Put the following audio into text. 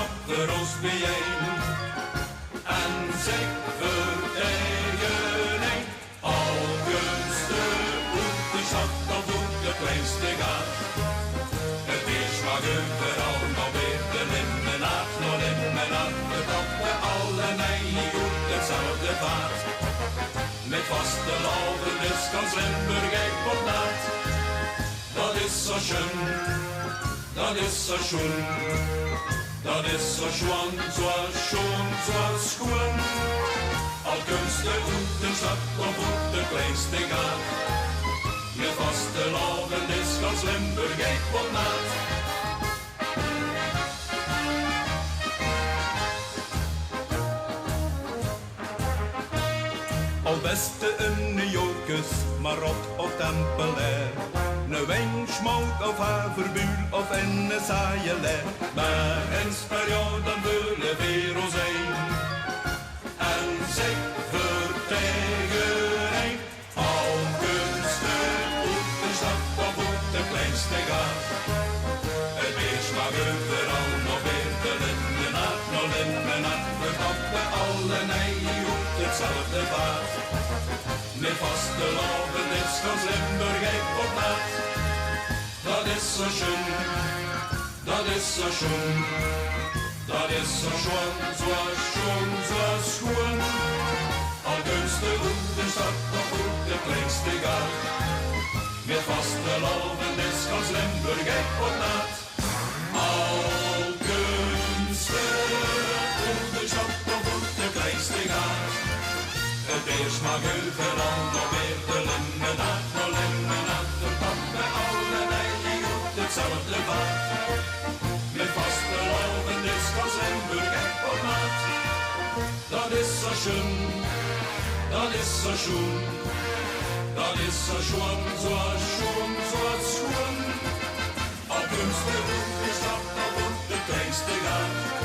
stap voor ons bijeen. En zeg vertegening, al kunsten uit de stad of uit de kleinste gaat. Het weers mag overal nog weer de limmenaad, nog limmenaad, de kappen alle nijden goed hetzelfde vaart. Met vaste lauwen is kan Limburg echt op naad. Dat is zo schön, dat is zo schoon. Dat is zo schoon, zo schoon, zo schoon. Al kunst de uit de stad of uit de kleinste gaat. Met vaste lauwen is kan Limburg echt op naad. Al beste een jokus, maar rot of tempelair. Een wijnsmout of haverbuul of een saaie maar eens per jaar dan willen weer ons heen. En zeg vertegenheid, al kunsten uit de stad of uit de kleinste gaat. Het weers mag overal nog weer de limmenaad, nog limmenaad. We kappen alle nijden uit hetzelfde vaart. Met vaste lauwen is van Limburg echt op naad. Dat is zo schön, dat is zo schön. Dat is zo schoon, zo schoon, zo schoon. Al kunsten uit de stad of uit de kleinste gaat. Met vaste lauwen is van Limburg echt op naad. Al kunsten uit de stad of uit de kleinste gaat. Het weers mag overal nog weer de limmenaad, nog limmenaad. De pappen alle nijden goed hetzelfde vaart. Met vaste lauwen is van Limburg echt op maat. Dat is zo schön, dat is zo schoon. Dat is zo schoon, zo schoon, zo schoon. Al kunst de stad of uit de kleinste gaat.